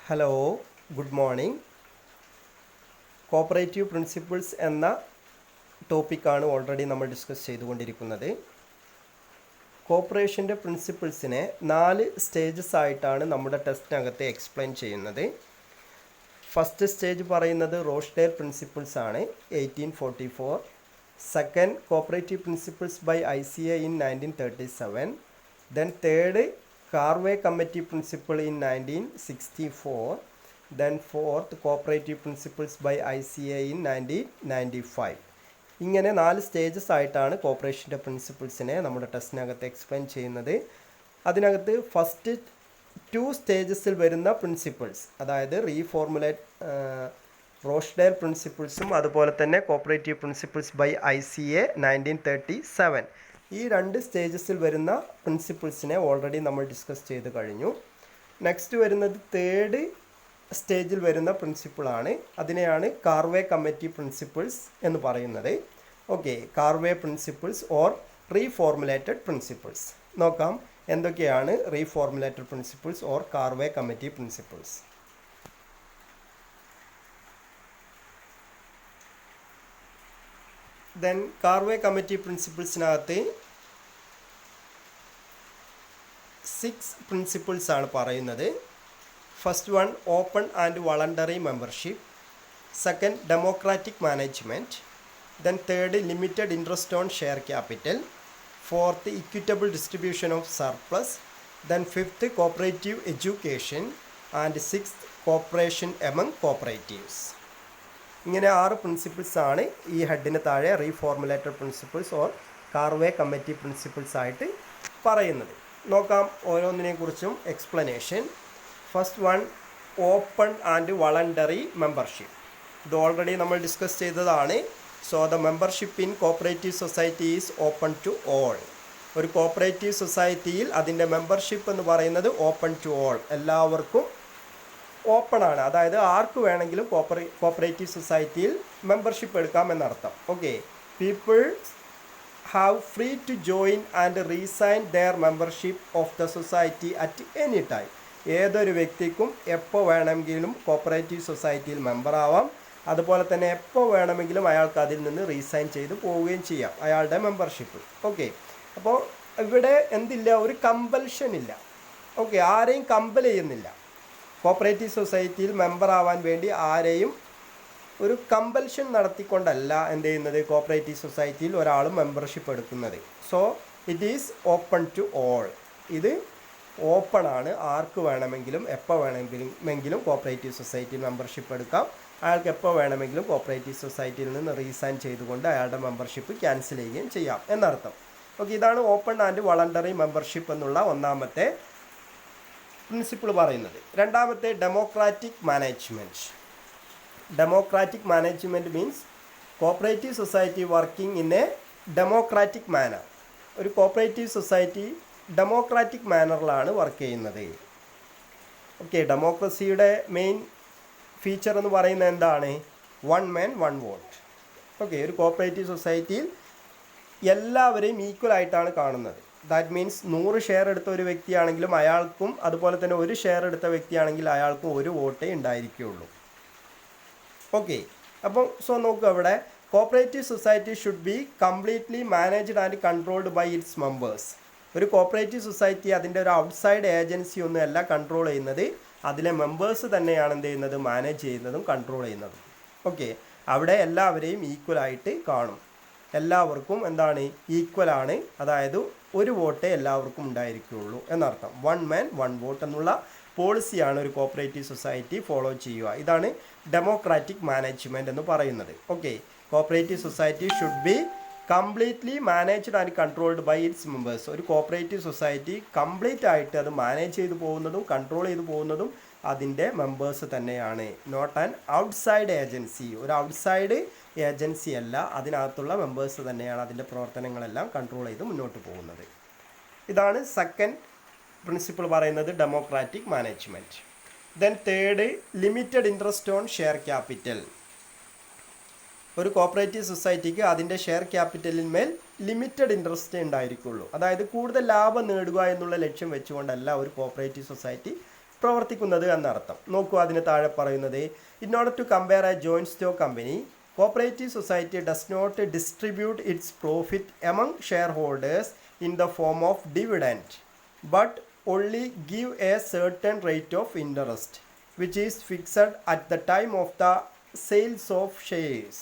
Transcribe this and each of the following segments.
Hello, good morning. Cooperative principles എന്ന ടോപ്പിക്കാണ് already നമ്മൾ ഡിസ്കസ് ചെയ്തുകൊണ്ടിരിക്കുന്നത്. കോപ്പറേഷൻ്റെ പ്രിൻസിപ്പിൾസിനെ 4 സ്റ്റേജസ് ആയിട്ടാണ് നമ്മുടെ ടെസ്റ്റിനകത്ത് എക്സ്പ്ലെയിൻ ചെയ്യുന്നത്. ഫസ്റ്റ് സ്റ്റേജ് പറയുന്നത് റോഷ്ഡേൽ പ്രിൻസിപ്പിൾസ് ആണ്, 1844. Second, cooperative principles by ICA in 1937. Then third, Carvey Committee Principle in 1964. Then fourth, Cooperative Principles by ICA in 1995. ഇങ്ങനെ 4 സ്റ്റേജസ് ആയിട്ടാണ് കോപ്പറേഷൻ്റെ പ്രിൻസിപ്പിൾസിനെ നമ്മുടെ ടെസ്റ്റിനകത്ത് എക്സ്പ്ലെയിൻ ചെയ്യുന്നത്. അതിനകത്ത് ഫസ്റ്റ് 2 സ്റ്റേജസിൽ വരുന്ന പ്രിൻസിപ്പിൾസ്, അതായത് റോഷ്ഡേൽ പ്രിൻസിപ്പിൾസും അതുപോലെ തന്നെ കോപ്പറേറ്റീവ് പ്രിൻസിപ്പിൾസ് ബൈ ICA 1937, ഈ 2 സ്റ്റേജസിൽ വരുന്ന പ്രിൻസിപ്പിൾസിനെ ഓൾറെഡി നമ്മൾ ഡിസ്കസ് ചെയ്ത് കഴിഞ്ഞു. നെക്സ്റ്റ് വരുന്നത് തേർഡ് സ്റ്റേജിൽ വരുന്ന പ്രിൻസിപ്പിളാണ്. അതിനെയാണ് കാർവേ കമ്മിറ്റി പ്രിൻസിപ്പിൾസ് എന്ന് പറയുന്നത്. Okay, Karve principles or reformulated principles. നോക്കാം എന്തൊക്കെയാണ് reformulated principles or Karve committee principles. Then Karve committee പ്രിൻസിപ്പിൾസിനകത്ത് 6 പ്രിൻസിപ്പിൾസ് ആണ് പറയുന്നത്. First one, open and voluntary membership. Second, democratic management. Then third, limited interest on share capital. Fourth, equitable distribution of surplus. Then fifth, cooperative education. And sixth, cooperation among cooperatives. ഇങ്ങനെ 6 principles ആണ് ഈ ഹെഡിന് താഴെ reformulated principles or Karve committee principles ആയിട്ട് പറയുന്നത്. നോക്കാം ഓരോന്നിനെക്കുറിച്ചും explanation. First one, open and voluntary membership. ഇത് ഓൾറെഡി നമ്മൾ ഡിസ്കസ് ചെയ്തതാണ്. So the membership in cooperative society is open to all. ഒരു കോപ്പറേറ്റീവ് സൊസൈറ്റിയിൽ അതിൻ്റെ മെമ്പർഷിപ്പ് എന്ന് പറയുന്നത് ഓപ്പൺ ടു ഓൾ, എല്ലാവർക്കും ഓപ്പൺ ആണ്. അതായത് ആർക്ക് വേണമെങ്കിലും കോപ്പറേറ്റീവ് സൊസൈറ്റിയിൽ മെമ്പർഷിപ്പ് എടുക്കാം എന്നർത്ഥം. Okay, people have free to join and resign their membership of the society at any time. ഏതൊരു വ്യക്തിക്കും എപ്പോൾ വേണമെങ്കിലും കോപ്പറേറ്റീവ് സൊസൈറ്റിയിൽ മെമ്പർ ആവാം. അതുപോലെ തന്നെ എപ്പോൾ വേണമെങ്കിലും അയാൾക്ക് അതിൽ നിന്ന് റീസൈൻ ചെയ്ത് പോവുകയും ചെയ്യാം അയാളുടെ മെമ്പർഷിപ്പ്. ഓക്കെ, അപ്പോൾ ഇവിടെ എന്തില്ല, ഒരു കമ്പൽഷൻ ഇല്ല. ഓക്കെ, ആരെയും കമ്പൽ ചെയ്യുന്നില്ല. കോപ്പറേറ്റീവ് സൊസൈറ്റിയിൽ മെമ്പർ ആവാൻ വേണ്ടി ആരെയും ഒരു കമ്പൽഷൻ നടത്തിക്കൊണ്ടല്ല എന്ത് ചെയ്യുന്നത്, കോപ്പറേറ്റീവ് സൊസൈറ്റിയിൽ ഒരാൾ മെമ്പർഷിപ്പ് എടുക്കുന്നത്. So it is open to all. ഇത് ഓപ്പൺ ആണ്, ആർക്ക് വേണമെങ്കിലും എപ്പോൾ വേണമെങ്കിലും കോപ്പറേറ്റീവ് സൊസൈറ്റിയിൽ മെമ്പർഷിപ്പ് എടുക്കാം. അയാൾക്ക് എപ്പോൾ വേണമെങ്കിലും കോപ്പറേറ്റീവ് സൊസൈറ്റിയിൽ നിന്ന് റീസൈൻ ചെയ്തുകൊണ്ട് അയാളുടെ മെമ്പർഷിപ്പ് ക്യാൻസൽ ചെയ്യുകയും ചെയ്യാം എന്നർത്ഥം. ഓക്കെ, ഇതാണ് ഓപ്പൺ ആൻഡ് വളണ്ടറി മെമ്പർഷിപ്പ് എന്നുള്ള ഒന്നാമത്തെ പ്രിൻസിപ്പിൾ പറയുന്നത്. രണ്ടാമത്തെ, democratic management. Democratic management means cooperative society working in a democratic manner. ഒരു കോപ്പറേറ്റീവ് സൊസൈറ്റി ഡെമോക്രാറ്റിക് മാനറിലാണ് വർക്ക് ചെയ്യുന്നത്. ഓക്കെ, ഡെമോക്രസിയുടെ മെയിൻ ഫീച്ചർ എന്ന് പറയുന്നത് എന്താണ്? 1 man 1 vote. ഓക്കെ, ഒരു കോപ്പറേറ്റീവ് സൊസൈറ്റിയിൽ എല്ലാവരെയും ഈക്വൽ ആയിട്ടാണ് കാണുന്നത്. ദാറ്റ് മീൻസ് 100 ഷെയർ എടുത്ത ഒരു വ്യക്തിയാണെങ്കിലും അയാൾക്കും, അതുപോലെ തന്നെ 1 ഷെയർ എടുത്ത വ്യക്തിയാണെങ്കിൽ അയാൾക്കും 1 വോട്ടേ ഉണ്ടായിരിക്കുകയുള്ളൂ. ഓക്കെ, അപ്പം നോക്കുക, അവിടെ cooperative society should be completely managed and controlled by its members. ഒരു കോപ്പറേറ്റീവ് സൊസൈറ്റി അതിൻ്റെ ഒരു ഔട്ട്സൈഡ് ഏജൻസി ഒന്നുമല്ല കൺട്രോൾ ചെയ്യുന്നത്, അതിലെ മെമ്പേഴ്സ് തന്നെയാണ് എന്ത് ചെയ്യുന്നത്, മാനേജ് ചെയ്യുന്നതും കൺട്രോൾ ചെയ്യുന്നതും. ഓക്കെ, അവിടെ എല്ലാവരെയും ഈക്വലായിട്ട് കാണും. എല്ലാവർക്കും എന്താണ്, ഈക്വലാണ്. അതായത് 1 വോട്ടേ എല്ലാവർക്കും ഉണ്ടായിരിക്കുകയുള്ളൂ എന്നർത്ഥം. 1 man 1 vote എന്നുള്ള പോളിസിയാണ് ഒരു കോപ്പറേറ്റീവ് സൊസൈറ്റി ഫോളോ ചെയ്യുക. ഇതാണ് ഡെമോക്രാറ്റിക് മാനേജ്മെൻറ്റ് എന്ന് പറയുന്നത്. Okay, cooperative society should be completely managed and controlled by its members. ഒരു കോപ്പറേറ്റീവ് സൊസൈറ്റി കംപ്ലീറ്റ് ആയിട്ട് അത് മാനേജ് ചെയ്തു പോകുന്നതും കൺട്രോൾ ചെയ്തു പോകുന്നതും അതിൻ്റെ മെമ്പേഴ്സ് തന്നെയാണ്. Not an outside agency. ഒരു ഔട്ട്സൈഡ് ഏജൻസി അല്ല, അതിനകത്തുള്ള മെമ്പേഴ്സ് തന്നെയാണ് അതിൻ്റെ പ്രവർത്തനങ്ങളെല്ലാം കൺട്രോൾ ചെയ്ത് മുന്നോട്ട് പോകുന്നത്. ഇതാണ് സെക്കൻഡ് പ്രിൻസിപ്പിൾ പറയുന്നത്, democratic management. Then third, limited interest on share capital. ഒരു കോപ്പറേറ്റീവ് സൊസൈറ്റിക്ക് അതിൻ്റെ ഷെയർ ക്യാപിറ്റലിന്മേൽ ലിമിറ്റഡ് ഇൻട്രസ്റ്റ് ഉണ്ടായിരിക്കുള്ളൂ. അതായത് കൂടുതൽ ലാഭം നേടുക എന്നുള്ള ലക്ഷ്യം വെച്ചുകൊണ്ടല്ല ഒരു കോപ്പറേറ്റീവ് സൊസൈറ്റി പ്രവർത്തിക്കുന്നത് എന്നർത്ഥം. നോക്കൂ, അതിന് താഴെ പറയുന്നത് in order to compare a joint stock company, cooperative society does not distribute its profit among share holders in the form of dividend but only give a certain rate of interest which is fixed at the time of the sales of shares.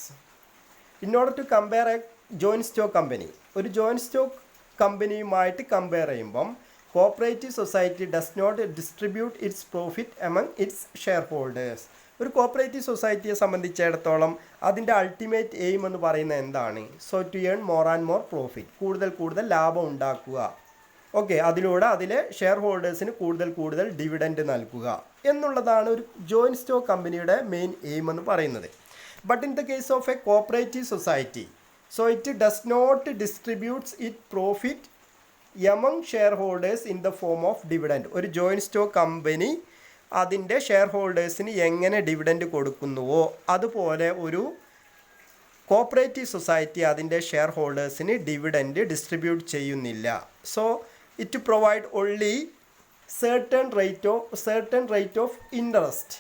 In order to compare a joint stock company, ഒരു joint stock കമ്പനിയുമായിട്ട് compare ചെയ്യുമ്പം cooperative society does not distribute its profit among its share holders. ഒരു കോപ്പറേറ്റീവ് സൊസൈറ്റിയെ സംബന്ധിച്ചിടത്തോളം അതിൻ്റെ ultimate aim എന്ന് പറയുന്നത് എന്താണ്? So to earn more and more profit, കൂടുതൽ കൂടുതൽ ലാഭം ഉണ്ടാക്കുക. ഓക്കെ, അതിലൂടെ അതിലെ ഷെയർ ഹോൾഡേഴ്സിന് കൂടുതൽ ഡിവിഡൻഡ് നൽകുക എന്നുള്ളതാണ് ഒരു ജോയിൻറ്റ് സ്റ്റോക്ക് കമ്പനിയുടെ മെയിൻ എയിം എന്ന് പറയുന്നത്. But in the case of a cooperative society, so it does not distributes it profit among share holders in the form of dividend. ഒരു ജോയിൻറ്റ് സ്റ്റോക്ക് കമ്പനി അതിൻ്റെ share ഹോൾഡേഴ്സിന് എങ്ങനെ dividend കൊടുക്കുന്നുവോ അതുപോലെ ഒരു കോപ്പറേറ്റീവ് സൊസൈറ്റി അതിൻ്റെ ഷെയർ ഹോൾഡേഴ്സിന് dividend distribute ചെയ്യുന്നില്ല. So it provide only certain rate of interest.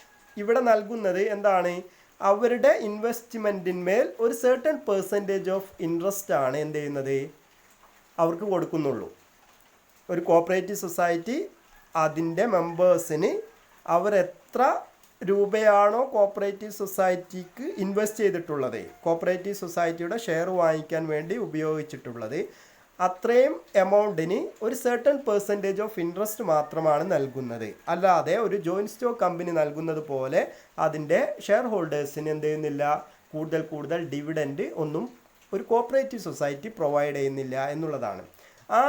ഇവിടെ നൽകുന്നത് എന്താണ്? അവരുടെ ഇൻവെസ്റ്റ്മെൻറ്റിന്മേൽ ഒരു certain percentage of interest ആണ് എന്ത് ചെയ്യുന്നത്, അവർക്ക് കൊടുക്കുന്നുള്ളൂ. ഒരു കോപ്പറേറ്റീവ് സൊസൈറ്റി അതിൻ്റെ മെമ്പേഴ്സിന് അവർ എത്ര രൂപയാണോ കോപ്പറേറ്റീവ് സൊസൈറ്റിക്ക് ഇൻവെസ്റ്റ് ചെയ്തിട്ടുള്ളത്, കോപ്പറേറ്റീവ് സൊസൈറ്റിയുടെ ഷെയർ വാങ്ങിക്കാൻ വേണ്ടി ഉപയോഗിച്ചിട്ടുള്ളത്, അത്രയും എമൗണ്ടിന് ഒരു certain percentage ഓഫ് ഇൻട്രസ്റ്റ് മാത്രമാണ് നൽകുന്നത്. അല്ലാതെ ഒരു ജോയിൻറ്റ് സ്റ്റോക്ക് കമ്പനി നൽകുന്നത് പോലെ അതിൻ്റെ ഷെയർ ഹോൾഡേഴ്സിന് എന്ത് ചെയ്യുന്നില്ല, കൂടുതൽ ഡിവിഡൻഡ് ഒന്നും ഒരു കോപ്പറേറ്റീവ് സൊസൈറ്റി പ്രൊവൈഡ് ചെയ്യുന്നില്ല എന്നുള്ളതാണ്. ആ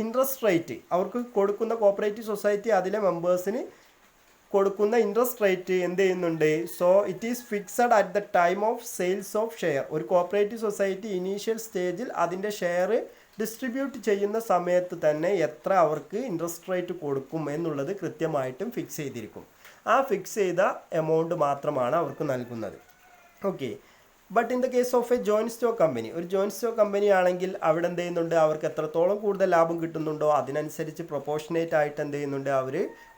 ഇൻട്രസ്റ്റ് റേറ്റ് അവർക്ക് കൊടുക്കുന്ന കോപ്പറേറ്റീവ് സൊസൈറ്റി അതിലെ മെമ്പേഴ്സിന് കൊടുക്കുന്ന ഇൻട്രസ്റ്റ് റേറ്റ് എന്ത് ചെയ്യുന്നുണ്ട്? So it is fixed at the time of sales of share. ഒരു കോപ്പറേറ്റീവ് സൊസൈറ്റി ഇനീഷ്യൽ സ്റ്റേജിൽ അതിൻ്റെ ഷെയർ ഡിസ്ട്രിബ്യൂട്ട് ചെയ്യുന്ന സമയത്ത് തന്നെ എത്ര അവർക്ക് ഇൻട്രസ്റ്റ് റേറ്റ് കൊടുക്കും എന്നുള്ളത് കൃത്യമായിട്ടും ഫിക്സ് ചെയ്തിരിക്കും. ആ ഫിക്സ് ചെയ്ത എമൗണ്ട് മാത്രമാണ് അവർക്ക് നൽകുന്നത്. Okay, but in the case of A joint stock company, ഒരു ജോയിൻറ്റ് സ്റ്റോക്ക് കമ്പനി ആണെങ്കിൽ അവിടെ എന്ത് ചെയ്യുന്നുണ്ട്, അവർക്ക് എത്രത്തോളം കൂടുതൽ ലാഭം കിട്ടുന്നുണ്ടോ അതിനനുസരിച്ച് പ്രൊപ്പോർഷനേറ്റ് ആയിട്ട് എന്ത് ചെയ്യുന്നുണ്ട്, അവർ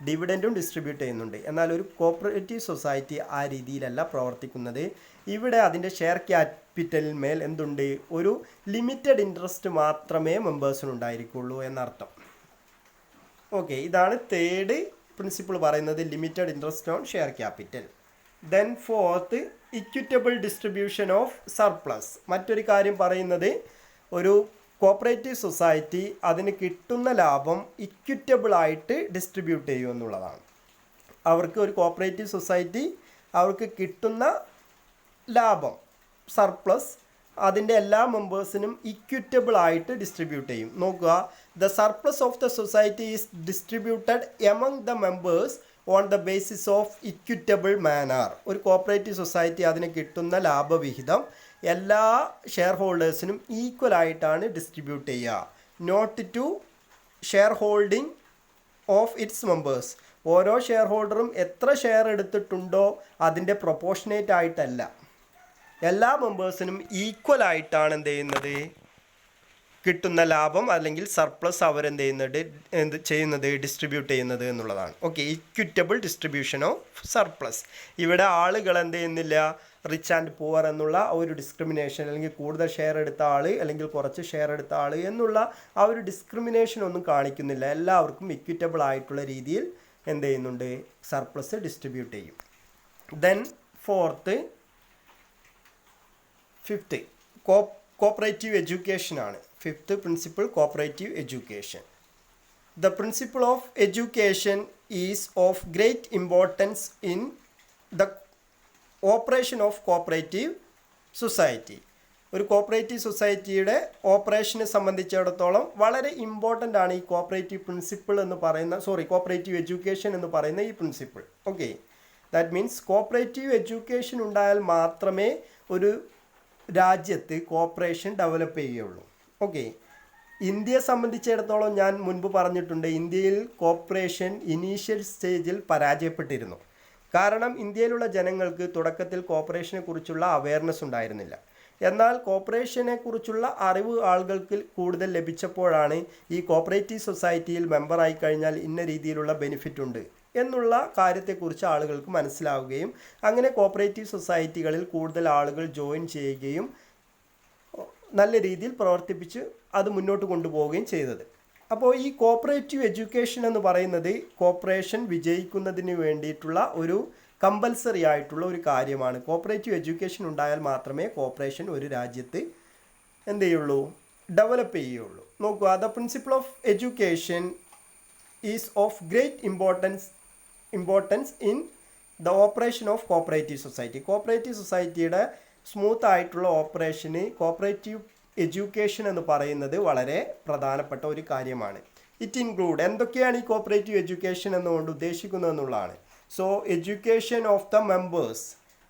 ഡിവിഡൻറ്റും ഡിസ്ട്രിബ്യൂട്ട് ചെയ്യുന്നുണ്ട്. എന്നാൽ ഒരു കോപ്പറേറ്റീവ് സൊസൈറ്റി ആ രീതിയിലല്ല പ്രവർത്തിക്കുന്നത്. ഇവിടെ അതിൻ്റെ ഷെയർ ക്യാപിറ്റലിന്മേൽ എന്തുണ്ട്, ഒരു ലിമിറ്റഡ് ഇൻട്രസ്റ്റ് മാത്രമേ മെമ്പേഴ്സിനുണ്ടായിരിക്കുള്ളൂ എന്നർത്ഥം. ഓക്കെ, ഇതാണ് തേർഡ് പ്രിൻസിപ്പിൾ പറയുന്നത്, limited interest on share capital. Then fourth, equitable distribution of surplus. മറ്റൊരു കാര്യം പറയുന്നത് ഒരു കോപ്പറേറ്റീവ് സൊസൈറ്റി അതിന് കിട്ടുന്ന ലാഭം ഇക്വിറ്റബിൾ ആയിട്ട് ഡിസ്ട്രിബ്യൂട്ട് ചെയ്യും എന്നുള്ളതാണ്. അവർക്ക് ഒരു കോപ്പറേറ്റീവ് സൊസൈറ്റി അവർക്ക് കിട്ടുന്ന ലാഭം സർപ്ലസ് അതിൻ്റെ എല്ലാ മെമ്പേഴ്സിനും ഇക്വിറ്റബിൾ ആയിട്ട് ഡിസ്ട്രിബ്യൂട്ട് ചെയ്യും. നോക്കുക, the surplus of the society is distributed among the members on the basis of equitable manner. ഒരു കോപ്പറേറ്റീവ് സൊസൈറ്റി അതിന് കിട്ടുന്ന ലാഭവിഹിതം എല്ലാ ഷെയർ ഹോൾഡേഴ്സിനും ഈക്വൽ ആയിട്ടാണ് ഡിസ്ട്രിബ്യൂട്ട് ചെയ്യുക. Not to share holding of its members. ഓരോ ഷെയർ ഹോൾഡറും എത്ര ഷെയർ എടുത്തിട്ടുണ്ടോ അതിൻ്റെ പ്രൊപ്പോർഷനേറ്റ് ആയിട്ടല്ല, എല്ലാ മെമ്പേഴ്സിനും ഈക്വൽ ആയിട്ടാണ് എന്ത് ചെയ്യുന്നത്, കിട്ടുന്ന ലാഭം അല്ലെങ്കിൽ സർപ്ലസ് അവരെന്ത് ചെയ്യുന്നത് ഡിസ്ട്രിബ്യൂട്ട് ചെയ്യുന്നത് എന്നുള്ളതാണ്. Okay, equitable distribution of surplus. ഇവിടെ ആളുകൾ എന്ത് ചെയ്യുന്നില്ല, റിച്ച് ആൻഡ് പുവർ എന്നുള്ള ഒരു ഡിസ്ക്രിമിനേഷൻ, അല്ലെങ്കിൽ കൂടുതൽ ഷെയർ എടുത്ത ആൾ അല്ലെങ്കിൽ കുറച്ച് ഷെയർ എടുത്ത ആൾ എന്നുള്ള ആ ഒരു ഡിസ്ക്രിമിനേഷൻ ഒന്നും കാണിക്കുന്നില്ല. എല്ലാവർക്കും ഇക്വിറ്റബിൾ ആയിട്ടുള്ള രീതിയിൽ എന്ത് ചെയ്യുന്നുണ്ട്, സർപ്ലസ് ഡിസ്ട്രിബ്യൂട്ട് ചെയ്യും. ദെൻ ഫിഫ്ത്ത് കോപ്പറേറ്റീവ് എഡ്യൂക്കേഷൻ ആണ്. Fifth principle cooperative education. The principle of education is of great importance in the operation of cooperative society. ഒരു കോപ്പറേറ്റീവ് സൊസൈറ്റിയുടെ ഓപ്പറേഷനെ സംബന്ധിച്ചിടത്തോളം വളരെ ഇമ്പോർട്ടൻ്റ് ആണ് ഈ കോപ്പറേറ്റീവ് പ്രിൻസിപ്പിൾ എന്ന് പറയുന്ന കോപ്പറേറ്റീവ് എഡ്യൂക്കേഷൻ എന്ന് പറയുന്ന ഈ principle. Okay, that means cooperative education ഉണ്ടായാൽ മാത്രമേ ഒരു രാജ്യത്ത് കോപ്പറേഷൻ ഡെവലപ്പ് ചെയ്യുകയുള്ളൂ. ഓക്കെ, ഇന്ത്യയെ സംബന്ധിച്ചിടത്തോളം ഞാൻ മുൻപ് പറഞ്ഞിട്ടുണ്ട്, ഇന്ത്യയിൽ കോപ്പറേഷൻ ഇനീഷ്യൽ സ്റ്റേജിൽ പരാജയപ്പെട്ടിരുന്നു. കാരണം ഇന്ത്യയിലുള്ള ജനങ്ങൾക്ക് തുടക്കത്തിൽ കോപ്പറേഷനെ കുറിച്ചുള്ള അവയർനെസ് ഉണ്ടായിരുന്നില്ല. എന്നാൽ കോർപ്പറേഷനെ കുറിച്ചുള്ള അറിവ് ആളുകൾക്ക് കൂടുതൽ ലഭിച്ചപ്പോഴാണ് ഈ കോപ്പറേറ്റീവ് സൊസൈറ്റിയിൽ മെമ്പറായി കഴിഞ്ഞാൽ ഇന്ന രീതിയിലുള്ള ബെനിഫിറ്റ് ഉണ്ട് എന്നുള്ള കാര്യത്തെക്കുറിച്ച് ആളുകൾക്ക് മനസ്സിലാവുകയും അങ്ങനെ കോപ്പറേറ്റീവ് സൊസൈറ്റികളിൽ കൂടുതൽ ആളുകൾ ജോയിൻ ചെയ്യുകയും നല്ല രീതിയിൽ പ്രവർത്തിപ്പിച്ച് അത് മുന്നോട്ട് കൊണ്ടുപോവുകയും ചെയ്തത്. അപ്പോൾ ഈ കോപ്പറേറ്റീവ് എഡ്യൂക്കേഷൻ എന്ന് പറയുന്നത് കോർപ്പറേഷൻ വിജയിക്കുന്നതിന് വേണ്ടിയിട്ടുള്ള ഒരു കമ്പൽസറി ആയിട്ടുള്ള ഒരു കാര്യമാണ്. കോപ്പറേറ്റീവ് എഡ്യൂക്കേഷൻ ഉണ്ടായാൽ മാത്രമേ കോർപ്പറേഷൻ ഒരു രാജ്യത്ത് എന്ത് ചെയ്യുള്ളൂ, ഡെവലപ്പ് ചെയ്യുള്ളൂ. നോക്കുക, the principle of education is of great importance in the operation of cooperative society. Cooperative സൊസൈറ്റിയുടെ സ്മൂത്ത് ആയിട്ടുള്ള ഓപ്പറേഷന് കോപ്പറേറ്റീവ് എഡ്യൂക്കേഷൻ എന്ന് പറയുന്നത് വളരെ പ്രധാനപ്പെട്ട ഒരു കാര്യമാണ്. ഇറ്റ് ഇൻക്ലൂഡ് എന്തൊക്കെയാണ് ഈ കോപ്പറേറ്റീവ് എഡ്യൂക്കേഷൻ എന്നുകൊണ്ട് ഉദ്ദേശിക്കുന്നതെന്നുള്ളതാണ്. So education of the members,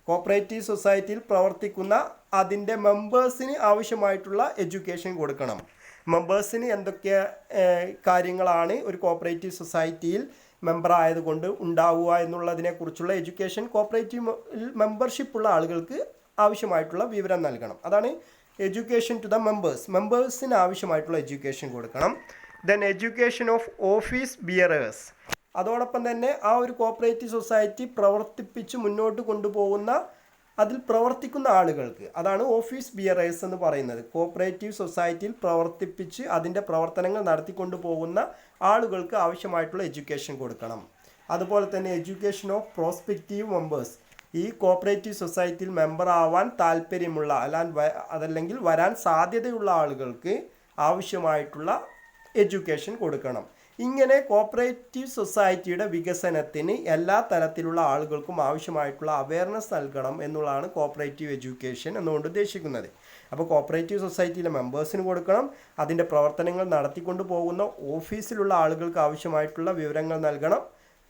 cooperative സൊസൈറ്റിയിൽ പ്രവർത്തിക്കുന്ന അതിൻ്റെ മെമ്പേഴ്സിന് ആവശ്യമായിട്ടുള്ള എഡ്യൂക്കേഷൻ കൊടുക്കണം. മെമ്പേഴ്സിന് എന്തൊക്കെ കാര്യങ്ങളാണ് ഒരു കോപ്പറേറ്റീവ് സൊസൈറ്റിയിൽ മെമ്പർ ആയതുകൊണ്ട് ഉണ്ടാവുക എന്നുള്ളതിനെക്കുറിച്ചുള്ള എഡ്യൂക്കേഷൻ കോപ്പറേറ്റീവ് മെമ്പർഷിപ്പുള്ള ആളുകൾക്ക് ആവശ്യമായിട്ടുള്ള വിവരം നൽകണം. അതാണ് എഡ്യൂക്കേഷൻ ടു ദ മെമ്പേഴ്സിന് ആവശ്യമായിട്ടുള്ള എഡ്യൂക്കേഷൻ കൊടുക്കണം. Then education of office bearers, അതോടൊപ്പം തന്നെ ആ ഒരു കോപ്പറേറ്റീവ് സൊസൈറ്റി പ്രവർത്തിപ്പിച്ച് മുന്നോട്ട് കൊണ്ടുപോകുന്ന അതിൽ പ്രവർത്തിക്കുന്ന ആളുകൾക്ക്, അതാണ് ഓഫീസ് ബിയറേഴ്സ് എന്ന് പറയുന്നത്. കോപ്പറേറ്റീവ് സൊസൈറ്റിയിൽ പ്രവർത്തിപ്പിച്ച് അതിൻ്റെ പ്രവർത്തനങ്ങൾ നടത്തിക്കൊണ്ടു പോകുന്ന ആളുകൾക്ക് ആവശ്യമായിട്ടുള്ള എഡ്യൂക്കേഷൻ കൊടുക്കണം. അതുപോലെ തന്നെ എഡ്യൂക്കേഷൻ ഓഫ് പ്രോസ്പെക്റ്റീവ് മെമ്പേഴ്സ്, ഈ കോപ്പറേറ്റീവ് സൊസൈറ്റിയിൽ മെമ്പർ ആവാൻ താല്പര്യമുള്ള അതല്ലെങ്കിൽ വരാൻ സാധ്യതയുള്ള ആളുകൾക്ക് ആവശ്യമായിട്ടുള്ള എഡ്യൂക്കേഷൻ കൊടുക്കണം. ഇങ്ങനെ കോപ്പറേറ്റീവ് സൊസൈറ്റിയുടെ വികസനത്തിന് എല്ലാ തരത്തിലുള്ള ആളുകൾക്കും ആവശ്യമായിട്ടുള്ള അവയർനെസ് നൽകണം എന്നുള്ളതാണ് കോപ്പറേറ്റീവ് എഡ്യൂക്കേഷൻ എന്നുകൊണ്ട് ഉദ്ദേശിക്കുന്നത്. അപ്പോൾ കോപ്പറേറ്റീവ് സൊസൈറ്റിയിലെ മെമ്പേഴ്സിന് കൊടുക്കണം, അതിൻ്റെ പ്രവർത്തനങ്ങൾ നടത്തിക്കൊണ്ടു പോകുന്ന ഓഫീസിലുള്ള ആളുകൾക്ക് ആവശ്യമായിട്ടുള്ള വിവരങ്ങൾ നൽകണം,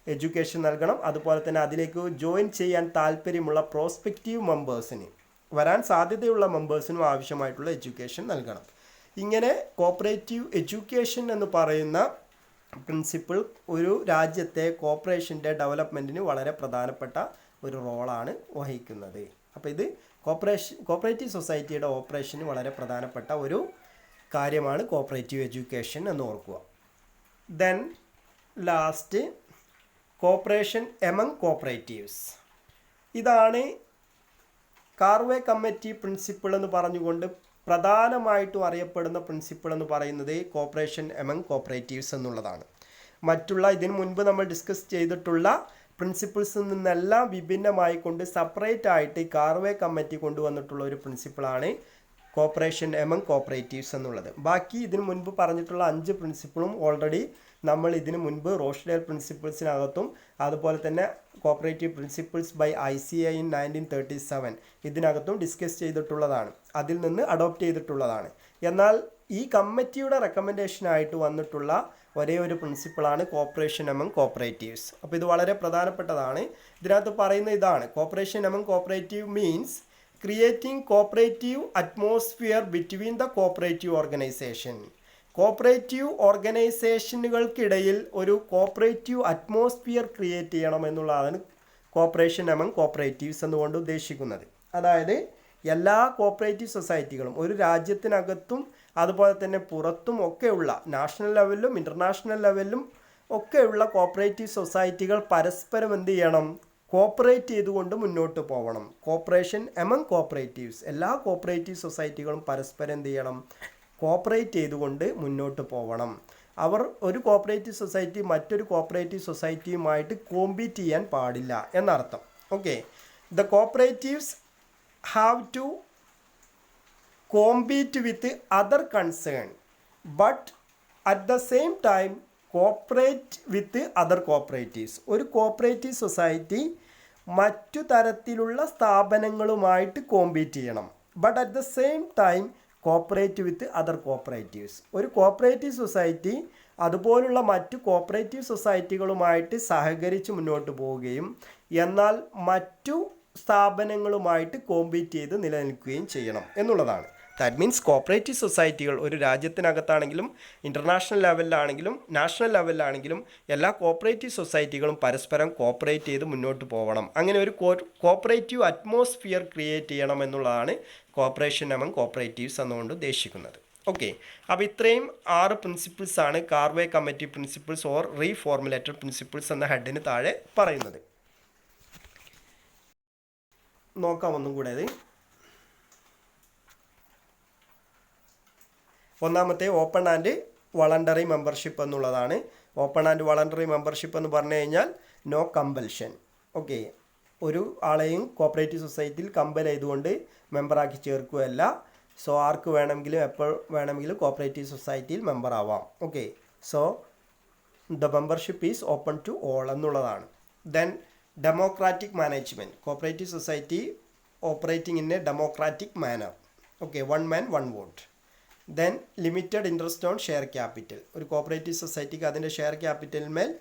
എഡ്യൂക്കേഷൻ നൽകണം. അതുപോലെ തന്നെ അതിലേക്ക് ജോയിൻ ചെയ്യാൻ താല്പര്യമുള്ള പ്രോസ്പെക്റ്റീവ് മെമ്പേഴ്സിന്, വരാൻ സാധ്യതയുള്ള മെമ്പേഴ്സിനും ആവശ്യമായിട്ടുള്ള എഡ്യൂക്കേഷൻ നൽകണം. ഇങ്ങനെ കോപ്പറേറ്റീവ് എഡ്യൂക്കേഷൻ എന്ന് പറയുന്ന പ്രിൻസിപ്പിൾ ഒരു രാജ്യത്തെ കോർപ്പറേഷൻ്റെ ഡെവലപ്മെൻറ്റിന് വളരെ പ്രധാനപ്പെട്ട ഒരു റോളാണ് വഹിക്കുന്നത്. അപ്പോൾ ഇത് കോപ്പറേറ്റീവ് സൊസൈറ്റിയുടെ ഓപ്പറേഷന് വളരെ പ്രധാനപ്പെട്ട ഒരു കാര്യമാണ് കോപ്പറേറ്റീവ് എഡ്യൂക്കേഷൻ എന്ന് ഓർക്കുക. Then last corporation among cooperatives. ഇതാണ് കാർവേ കമ്മിറ്റി പ്രിൻസിപ്പിൾ എന്ന് പറഞ്ഞുകൊണ്ട് പ്രധാനമായിട്ടും അറിയപ്പെടുന്ന പ്രിൻസിപ്പിൾ എന്ന് പറയുന്നത് കോപ്പറേഷൻ എമംഗ് കോപ്പറേറ്റീവ്സ് എന്നുള്ളതാണ്. മറ്റുള്ള ഇതിനു മുൻപ് നമ്മൾ ഡിസ്കസ് ചെയ്തിട്ടുള്ള പ്രിൻസിപ്പിൾസിൽ നിന്നെല്ലാം വിഭിന്നമായി കൊണ്ട് സെപ്പറേറ്റ് ആയിട്ട് കാർവേ കമ്മിറ്റി കൊണ്ടുവന്നിട്ടുള്ള ഒരു പ്രിൻസിപ്പിളാണ് കോപ്പറേഷൻ എമംഗ് കോപ്പറേറ്റീവ്സ് എന്നുള്ളത്. ബാക്കി ഇതിനു മുൻപ് പറഞ്ഞിട്ടുള്ള 5 പ്രിൻസിപ്പിളും ഓൾറെഡി നമ്മൾ ഇതിനു മുൻപ് റോഷ്ഡേൽ പ്രിൻസിപ്പിൾസിനകത്തും അതുപോലെ തന്നെ cooperative principles by ICAI in 1937 ഇതിനകത്തും ഡിസ്കസ് ചെയ്തിട്ടുള്ളതാണ്, അതിൽ നിന്ന് അഡോപ്റ്റ് ചെയ്തിട്ടുള്ളതാണ്. എന്നാൽ ഈ കമ്മിറ്റിയുടെ റെക്കമെൻഡേഷനായിട്ട് വന്നിട്ടുള്ള ഒരേ ഒരു പ്രിൻസിപ്പിളാണ് കോപ്പറേഷൻ എമംഗ് കോപ്പറേറ്റീവ്സ്. അപ്പോൾ ഇത് വളരെ പ്രധാനപ്പെട്ടതാണ്. ഇതിനകത്ത് പറയുന്ന ഇതാണ്, cooperation among cooperative means creating cooperative atmosphere between the cooperative organization. Cooperative ഓർഗനൈസേഷനുകൾക്കിടയിൽ ഒരു കോപ്പറേറ്റീവ് അറ്റ്മോസ്ഫിയർ ക്രിയേറ്റ് ചെയ്യണം എന്നുള്ളതാണ് കോപ്പറേഷൻ എമംഗ് കോപ്പറേറ്റീവ്സ് എന്നുകൊണ്ട് ഉദ്ദേശിക്കുന്നത്. അതായത് എല്ലാ കോപ്പറേറ്റീവ് സൊസൈറ്റികളും ഒരു രാജ്യത്തിനകത്തും അതുപോലെ തന്നെ പുറത്തും ഒക്കെയുള്ള നാഷണൽ ലെവലിലും ഇൻ്റർനാഷണൽ ലെവലിലും ഒക്കെയുള്ള കോപ്പറേറ്റീവ് സൊസൈറ്റികൾ പരസ്പരം എന്ത് ചെയ്യണം, കോപ്പറേറ്റ് ചെയ്തുകൊണ്ട് മുന്നോട്ട് പോകണം. കോപ്പറേഷൻ എമംഗ് കോപ്പറേറ്റീവ്സ്, എല്ലാ കോപ്പറേറ്റീവ് സൊസൈറ്റികളും പരസ്പരം എന്ത് ചെയ്യണം, കോപ്പറേറ്റ് ചെയ്തുകൊണ്ട് മുന്നോട്ട് പോകണം. അവർ ഒരു കോപ്പറേറ്റീവ് സൊസൈറ്റി മറ്റൊരു കോപ്പറേറ്റീവ് സൊസൈറ്റിയുമായിട്ട് കോമ്പീറ്റ് ചെയ്യാൻ പാടില്ല എന്നർത്ഥം. Okay, the cooperatives have to compete with other concern but at the same time cooperate with other cooperatives. ഒരു കോപ്പറേറ്റീവ് സൊസൈറ്റി മറ്റു തരത്തിലുള്ള സ്ഥാപനങ്ങളുമായിട്ട് കോമ്പീറ്റ് ചെയ്യണം, but at the same time cooperate with other cooperatives. ഒരു cooperative society അതുപോലുള്ള മറ്റു cooperative സൊസൈറ്റികളുമായിട്ട് സഹകരിച്ച് മുന്നോട്ട് പോവുകയും എന്നാൽ മറ്റു സ്ഥാപനങ്ങളുമായിട്ട് കോമ്പീറ്റ് ചെയ്ത് നിലനിൽക്കുകയും ചെയ്യണം എന്നുള്ളതാണ്. ദാറ്റ് മീൻസ് കോപ്പറേറ്റീവ് സൊസൈറ്റികൾ ഒരു രാജ്യത്തിനകത്താണെങ്കിലും ഇൻ്റർനാഷണൽ ലെവലിലാണെങ്കിലും നാഷണൽ ലെവലിലാണെങ്കിലും എല്ലാ കോപ്പറേറ്റീവ് സൊസൈറ്റികളും പരസ്പരം കോപ്പറേറ്റ് ചെയ്ത് മുന്നോട്ട് പോകണം. അങ്ങനെ ഒരു കോപ്പറേറ്റീവ് അറ്റ്മോസ്ഫിയർ ക്രിയേറ്റ് ചെയ്യണം എന്നുള്ളതാണ് കോപ്പറേഷൻ അമംഗ് കോപ്പറേറ്റീവ്സ് എന്നുകൊണ്ട് ഉദ്ദേശിക്കുന്നത്. ഓക്കെ, അപ്പോൾ ഇത്രയും 6 പ്രിൻസിപ്പിൾസാണ് Karve committee principles or reformulated principles എന്ന ഹെഡിന് താഴെ പറയുന്നത്. നോക്കാം ഒന്നും കൂടെ. അത് ഒന്നാമത്തെ ഓപ്പൺ ആൻഡ് വളണ്ടറി മെമ്പർഷിപ്പ് എന്നുള്ളതാണ്. ഓപ്പൺ ആൻഡ് വളണ്ടറി മെമ്പർഷിപ്പ് എന്ന് പറഞ്ഞു കഴിഞ്ഞാൽ നോ കമ്പൽഷൻ. ഓക്കെ, ഒരു ആളെയും കോപ്പറേറ്റീവ് സൊസൈറ്റിയിൽ കമ്പൽ ചെയ്തുകൊണ്ട് മെമ്പറാക്കി ചേർക്കുകയല്ല. സോ ആർക്ക് വേണമെങ്കിലും എപ്പോൾ വേണമെങ്കിലും കോപ്പറേറ്റീവ് സൊസൈറ്റിയിൽ മെമ്പർ ആവാം. Okay, so the membership is open to all എന്നുള്ളതാണ്. Then democratic management, cooperative society operating in a democratic manner. Okay, one man one vote. Then limited interest on share capital, ഒരു cooperative സൊസൈറ്റിക്ക് അതിൻ്റെ share ക്യാപിറ്റലിന്മേൽ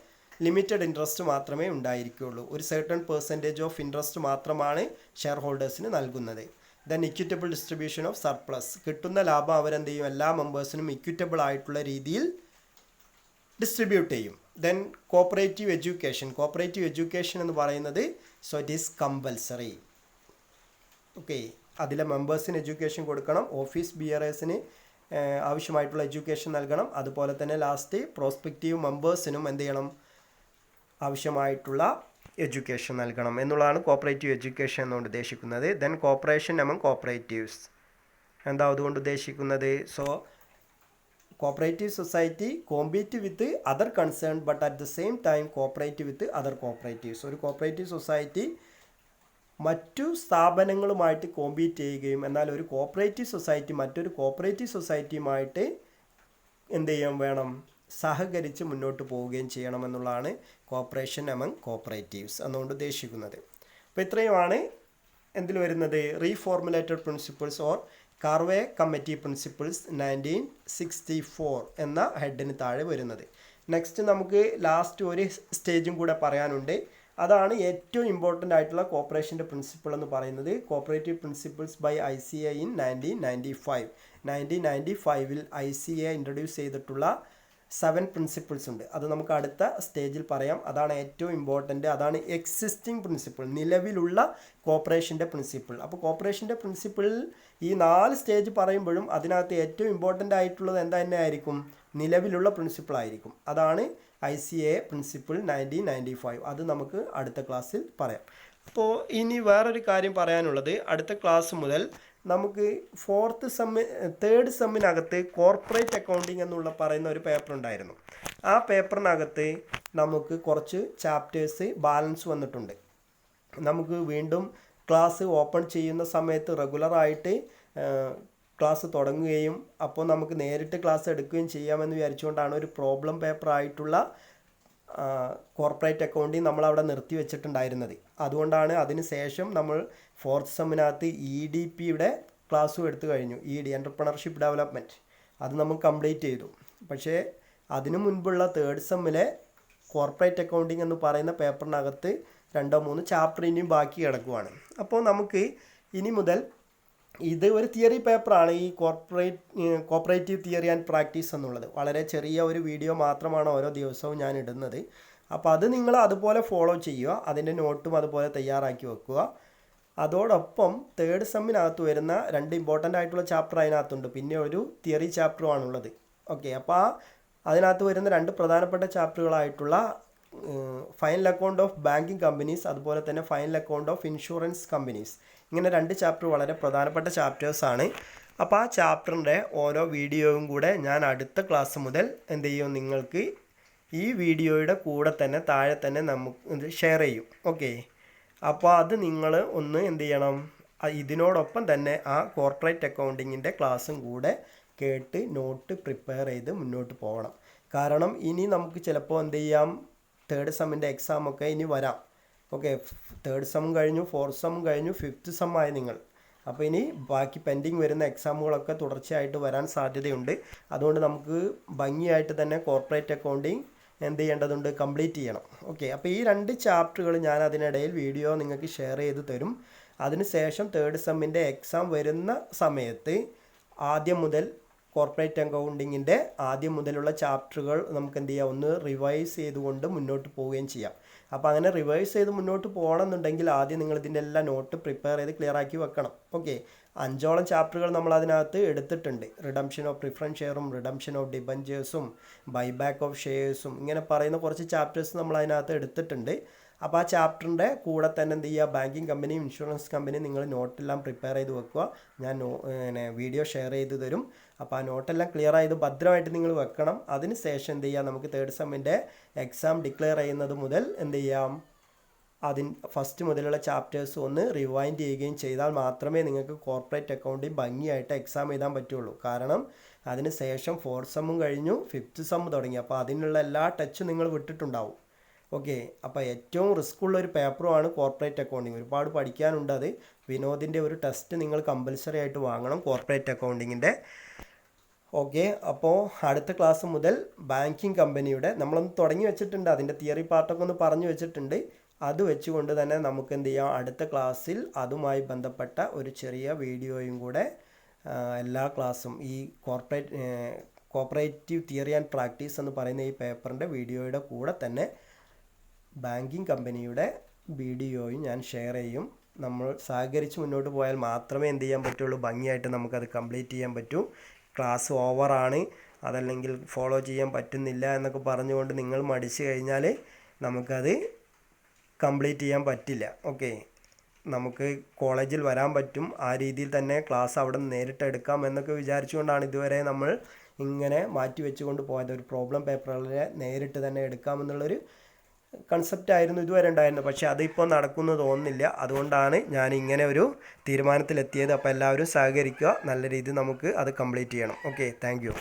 limited interest മാത്രമേ ഉണ്ടായിരിക്കുകയുള്ളൂ. ഒരു certain percentage of interest മാത്രമാണ് share ഹോൾഡേഴ്സിന് നൽകുന്നത്. Then equitable distribution of surplus, കിട്ടുന്ന ലാഭം അവരെന്ത് ചെയ്യും, എല്ലാ മെമ്പേഴ്സിനും ഇക്വിറ്റബിൾ ആയിട്ടുള്ള രീതിയിൽ ഡിസ്ട്രിബ്യൂട്ട് ചെയ്യും. ദെൻ കോപ്പറേറ്റീവ് എഡ്യൂക്കേഷൻ എന്ന് പറയുന്നത് so it is compulsory. Okay, അതിലെ മെമ്പേഴ്സിന് എഡ്യൂക്കേഷൻ കൊടുക്കണം, ഓഫീസ് ബിയറേഴ്സിന് ആവശ്യമായിട്ടുള്ള എഡ്യൂക്കേഷൻ നൽകണം. അതുപോലെ തന്നെ ലാസ്റ്റ് പ്രോസ്പെക്റ്റീവ് മെമ്പേഴ്സിനും എന്ത് ചെയ്യണം, ആവശ്യമായിട്ടുള്ള എഡ്യൂക്കേഷൻ നൽകണം എന്നുള്ളതാണ് കോപ്പറേറ്റീവ് എഡ്യൂക്കേഷൻ എന്നുകൊണ്ട് ഉദ്ദേശിക്കുന്നത്. ദെൻ കോപ്പറേഷൻ അമംഗ് കോപ്പറേറ്റീവ്സ്, എന്താ അതുകൊണ്ട് ഉദ്ദേശിക്കുന്നത്? So cooperative society compete with other concern but at the same time cooperate with other cooperatives. ഒരു കോപ്പറേറ്റീവ് സൊസൈറ്റി മറ്റു സ്ഥാപനങ്ങളുമായിട്ട് കോമ്പീറ്റ് ചെയ്യുകയും എന്നാൽ ഒരു കോപ്പറേറ്റീവ് സൊസൈറ്റി മറ്റൊരു കോപ്പറേറ്റീവ് സൊസൈറ്റിയുമായിട്ട് എന്ത് ചെയ്യാൻ വേണം, സഹകരിച്ച് മുന്നോട്ട് പോവുകയും ചെയ്യണമെന്നുള്ളതാണ് കോപ്പറേഷൻ അമംഗ് കോപ്പറേറ്റീവ്സ് എന്നുകൊണ്ട് ഉദ്ദേശിക്കുന്നത്. അപ്പോൾ ഇത്രയുമാണ് എന്തിൽ വരുന്നത്, reformulated principles or Karve committee principles 1964 എന്ന ഹെഡിന് താഴെ വരുന്നത്. നെക്സ്റ്റ് നമുക്ക് ലാസ്റ്റ് ഒരു സ്റ്റേജും കൂടെ പറയാനുണ്ട്. അതാണ് ഏറ്റവും ഇമ്പോർട്ടൻ്റ് ആയിട്ടുള്ള കോപ്പറേഷൻ്റെ പ്രിൻസിപ്പിൾ എന്ന് പറയുന്നത്. Cooperative principles by ICA in 1995. 1995 ICA introduce ചെയ്തിട്ടുള്ള 7 പ്രിൻസിപ്പിൾസ് ഉണ്ട്. അത് നമുക്ക് അടുത്ത സ്റ്റേജിൽ പറയാം. അതാണ് ഏറ്റവും ഇമ്പോർട്ടൻ്റ്, അതാണ് എക്സിസ്റ്റിംഗ് പ്രിൻസിപ്പിൾ, നിലവിലുള്ള കോപ്പറേഷൻ്റെ പ്രിൻസിപ്പിൾ. അപ്പോൾ കോപ്പറേഷൻ്റെ പ്രിൻസിപ്പിളിൽ ഈ 4 സ്റ്റേജ് പറയുമ്പോഴും അതിനകത്ത് ഏറ്റവും ഇമ്പോർട്ടൻ്റ് ആയിട്ടുള്ളത് എന്താ തന്നെ ആയിരിക്കും, നിലവിലുള്ള പ്രിൻസിപ്പിൾ ആയിരിക്കും. അതാണ് ICA പ്രിൻസിപ്പിൾ 1995. അത് നമുക്ക് അടുത്ത ക്ലാസ്സിൽ പറയാം. അപ്പോൾ ഇനി വേറൊരു കാര്യം പറയാനുള്ളത്, അടുത്ത ക്ലാസ് മുതൽ നമുക്ക് തേർഡ് സെമ്മിനകത്ത് കോർപ്പറേറ്റ് അക്കൗണ്ടിങ് എന്നുള്ള പറയുന്ന ഒരു പേപ്പർ ഉണ്ടായിരുന്നു. ആ പേപ്പറിനകത്ത് നമുക്ക് കുറച്ച് ചാപ്റ്റേഴ്സ് ബാലൻസ് വന്നിട്ടുണ്ട്. നമുക്ക് വീണ്ടും ക്ലാസ് ഓപ്പൺ ചെയ്യുന്ന സമയത്ത് റെഗുലറായിട്ട് ക്ലാസ് തുടങ്ങുകയും അപ്പോൾ നമുക്ക് നേരിട്ട് ക്ലാസ് എടുക്കുകയും ചെയ്യാമെന്ന് വിചാരിച്ചുകൊണ്ടാണ് ഒരു പ്രോബ്ലം പേപ്പർ ആയിട്ടുള്ള കോർപ്പറേറ്റ് അക്കൗണ്ടിങ് നമ്മളവിടെ നിർത്തി വെച്ചിട്ടുണ്ടായിരുന്നത്. അതുകൊണ്ടാണ് അതിന് ശേഷം നമ്മൾ ഫോർത്ത് സെമ്മിനകത്ത് EDPയുടെ ക്ലാസ്സും എടുത്തു കഴിഞ്ഞു. എൻ്റർപ്രണർഷിപ്പ് ഡെവലപ്മെൻറ്റ് അത് നമ്മൾ കംപ്ലീറ്റ് ചെയ്തു. പക്ഷേ അതിനു മുൻപുള്ള തേർഡ് സെമ്മിലെ കോർപ്പറേറ്റ് അക്കൗണ്ടിങ് എന്ന് പറയുന്ന പേപ്പറിനകത്ത് 2-3 ചാപ്റ്റർ ഇനിയും ബാക്കി കിടക്കുവാണ്. അപ്പോൾ നമുക്ക് ഇനി മുതൽ ഇത് ഒരു തിയറി പേപ്പറാണ്, ഈ കോപ്പറേറ്റീവ് തിയറി ആൻഡ് പ്രാക്ടീസ് എന്നുള്ളത്. വളരെ ചെറിയ ഒരു വീഡിയോ മാത്രമാണ് ഓരോ ദിവസവും ഞാൻ ഇടുന്നത്. അപ്പോൾ അത് നിങ്ങൾ അതുപോലെ ഫോളോ ചെയ്യുക, അതിൻ്റെ നോട്ടും അതുപോലെ തയ്യാറാക്കി വെക്കുക. അതോടൊപ്പം തേർഡ് സെമ്മിനകത്ത് വരുന്ന 2 ഇമ്പോർട്ടൻ്റ് ആയിട്ടുള്ള ചാപ്റ്റർ അതിനകത്തുണ്ട്, പിന്നെ ഒരു തിയറി ചാപ്റ്ററുമാണുള്ളത്. ഓക്കെ, അപ്പോൾ അതിനകത്ത് വരുന്ന 2 പ്രധാനപ്പെട്ട ചാപ്റ്ററുകളായിട്ടുള്ള final account of banking companies, അതുപോലെ തന്നെ final account of insurance companies, ഇങ്ങനെ 2 ചാപ്റ്റർ വളരെ പ്രധാനപ്പെട്ട ചാപ്റ്റേഴ്സാണ്. അപ്പോൾ ആ ചാപ്റ്ററിൻ്റെ ഓരോ വീഡിയോയും കൂടെ ഞാൻ അടുത്ത ക്ലാസ് മുതൽ എന്ത് ചെയ്യും, നിങ്ങൾക്ക് ഈ വീഡിയോയുടെ കൂടെ തന്നെ താഴെ തന്നെ നമുക്ക് ഷെയർ ചെയ്യും. ഓക്കെ, അപ്പോൾ അത് നിങ്ങൾ ഒന്ന് എന്ത് ചെയ്യണം, ഇതിനോടൊപ്പം തന്നെ ആ കോർപ്പറേറ്റ് അക്കൗണ്ടിങ്ങിൻ്റെ ക്ലാസ്സും കൂടെ കേട്ട് നോട്ട് പ്രിപ്പയർ ചെയ്ത് മുന്നോട്ട് പോകണം. കാരണം ഇനി നമുക്ക് ചിലപ്പോൾ എന്ത് ചെയ്യാം, തേർഡ് സെമ്മിൻ്റെ എക്സാമൊക്കെ ഇനി വരാം. ഓക്കെ, തേർഡ് സെം കഴിഞ്ഞു, ഫോർത്ത് സെം കഴിഞ്ഞു, ഫിഫ്ത്ത് സെം ആയി നിങ്ങൾ. അപ്പോൾ ഇനി ബാക്കി പെൻഡിങ് വരുന്ന എക്സാമുകളൊക്കെ തുടർച്ചയായിട്ട് വരാൻ സാധ്യതയുണ്ട്. അതുകൊണ്ട് നമുക്ക് ഭംഗിയായിട്ട് തന്നെ കോർപ്പറേറ്റ് അക്കൗണ്ടിങ് എന്ത് ചെയ്യേണ്ടതുണ്ട്, കംപ്ലീറ്റ് ചെയ്യണം. ഓക്കെ, അപ്പോൾ ഈ 2 ചാപ്റ്ററുകൾ ഞാൻ അതിനിടയിൽ വീഡിയോ നിങ്ങൾക്ക് ഷെയർ ചെയ്ത് തരും. അതിനുശേഷം തേർഡ് സെമ്മിൻ്റെ എക്സാം വരുന്ന സമയത്ത് ആദ്യം മുതൽ കോർപ്പറേറ്റ് അക്കൗണ്ടിങ്ങിൻ്റെ ആദ്യം മുതലുള്ള ചാപ്റ്ററുകൾ നമുക്ക് എന്ത് ചെയ്യാം, ഒന്ന് റിവൈസ് ചെയ്തുകൊണ്ട് മുന്നോട്ട് പോവുകയും ചെയ്യാം. അപ്പോൾ അങ്ങനെ റിവൈസ് ചെയ്ത് മുന്നോട്ട് പോകണമെന്നുണ്ടെങ്കിൽ ആദ്യം നിങ്ങൾ ഇതിൻ്റെ എല്ലാ നോട്ട് പ്രിപ്പയർ ചെയ്ത് ക്ലിയർ ആക്കി വെക്കണം. ഓക്കെ, 5ഓളം ചാപ്റ്ററുകൾ നമ്മൾ അതിനകത്ത് എടുത്തിട്ടുണ്ട്. റിഡംഷൻ ഓഫ് പ്രിഫറൻസ് ഷെയറും റിഡംഷൻ ഓഫ് ഡിബഞ്ചേഴ്സും ബൈബാക്ക് ഓഫ് ഷെയർസും ഇങ്ങനെ പറയുന്ന കുറച്ച് ചാപ്റ്റേഴ്സ് നമ്മൾ അതിനകത്ത് എടുത്തിട്ടുണ്ട്. അപ്പോൾ ആ ചാപ്റ്ററിൻ്റെ കൂടെ തന്നെ എന്ത് ചെയ്യുക, ബാങ്കിങ് കമ്പനിയും ഇൻഷുറൻസ് കമ്പനിയും നിങ്ങൾ നോട്ടെല്ലാം പ്രിപ്പയർ ചെയ്ത് വെക്കുക. ഞാൻ വീഡിയോ ഷെയർ ചെയ്ത് തരും. അപ്പോൾ ആ നോട്ടെല്ലാം ക്ലിയർ ചെയ്ത് ഭദ്രമായിട്ട് നിങ്ങൾ വെക്കണം. അതിന് ശേഷം എന്ത് ചെയ്യുക, നമുക്ക് തേർഡ് സെമ്മിൻ്റെ എക്സാം ഡിക്ലെയർ ചെയ്യുന്നത് മുതൽ എന്ത് ചെയ്യാം, ഫസ്റ്റ് മുതലുള്ള ചാപ്റ്റേഴ്സ് ഒന്ന് റിവൈൻഡ് ചെയ്യുകയും ചെയ്താൽ മാത്രമേ നിങ്ങൾക്ക് കോർപ്പറേറ്റ് അക്കൗണ്ടിങ് ഭംഗിയായിട്ട് എക്സാം എഴുതാൻ പറ്റുള്ളൂ. കാരണം അതിന് ശേഷം ഫോർത്ത് സെമ്മും കഴിഞ്ഞു, ഫിഫ്ത്ത് സെമ്മ് തുടങ്ങി. അപ്പോൾ അതിനുള്ള എല്ലാ ടച്ചും നിങ്ങൾ വിട്ടിട്ടുണ്ടാവും. ഓക്കെ, അപ്പോൾ ഏറ്റവും റിസ്ക് ഉള്ള ഒരു പേപ്പറുമാണ് കോർപ്പറേറ്റ് അക്കൗണ്ടിങ്. ഒരുപാട് പഠിക്കാനുണ്ട്. അത് വിനോദിൻ്റെ ഒരു ടെസ്റ്റ് നിങ്ങൾ കമ്പൽസറി ആയിട്ട് വാങ്ങണം കോർപ്പറേറ്റ് അക്കൗണ്ടിങ്ങിൻ്റെ. ഓക്കെ, അപ്പോൾ അടുത്ത ക്ലാസ് മുതൽ ബാങ്കിങ് കമ്പനിയുടെ നമ്മളൊന്ന് തുടങ്ങി വെച്ചിട്ടുണ്ട്, അതിൻ്റെ തിയറി പാർട്ടൊക്കെ ഒന്ന് പറഞ്ഞു വെച്ചിട്ടുണ്ട്. അത് വെച്ചുകൊണ്ട് തന്നെ നമുക്ക് എന്ത് ചെയ്യാം, അടുത്ത ക്ലാസ്സിൽ അതുമായി ബന്ധപ്പെട്ട ഒരു ചെറിയ വീഡിയോയും കൂടെ എല്ലാ ക്ലാസ്സും ഈ കോപ്പറേറ്റീവ് തിയറി ആൻഡ് പ്രാക്ടീസ് എന്ന് പറയുന്ന ഈ പേപ്പറിൻ്റെ വീഡിയോയുടെ കൂടെ തന്നെ ബാങ്കിങ് കമ്പനിയുടെ വീഡിയോയും ഞാൻ ഷെയർ ചെയ്യും. നമ്മൾ സഹകരിച്ച് മുന്നോട്ട് പോയാൽ മാത്രമേ എന്ത് ചെയ്യാൻ പറ്റുള്ളൂ, ഭംഗിയായിട്ട് നമുക്കത് കംപ്ലീറ്റ് ചെയ്യാൻ പറ്റൂ. ക്ലാസ് ഓവറാണ്, അതല്ലെങ്കിൽ ഫോളോ ചെയ്യാൻ പറ്റുന്നില്ല എന്നൊക്കെ പറഞ്ഞുകൊണ്ട് നിങ്ങൾ മടിച്ചു കഴിഞ്ഞാൽ നമുക്കത് കംപ്ലീറ്റ് ചെയ്യാൻ പറ്റില്ല. ഓക്കെ, നമുക്ക് കോളേജിൽ വരാൻ പറ്റും, ആ രീതിയിൽ തന്നെ ക്ലാസ് അവിടെ നേരിട്ട് എടുക്കാം എന്നൊക്കെ വിചാരിച്ചുകൊണ്ടാണ് ഇതുവരെ നമ്മൾ ഇങ്ങനെ മാറ്റി വെച്ചുകൊണ്ട് പോയത്. ഒരു പ്രോബ്ലം പേപ്പറുകളെ നേരിട്ട് തന്നെ എടുക്കാമെന്നുള്ളൊരു കൺസെപ്റ്റ് ആയിരുന്നു ഇതുവരെ ഉണ്ടായിരുന്നത്. പക്ഷേ അതിപ്പോൾ നടക്കുമെന്ന് തോന്നുന്നില്ല. അതുകൊണ്ടാണ് ഞാൻ ഇങ്ങനെ ഒരു തീരുമാനത്തിലെത്തിയത്. അപ്പോൾ എല്ലാവരും സഹകരിക്കുക, നല്ല രീതിയിൽ നമുക്ക് അത് കംപ്ലീറ്റ് ചെയ്യണം. Okay, thank you.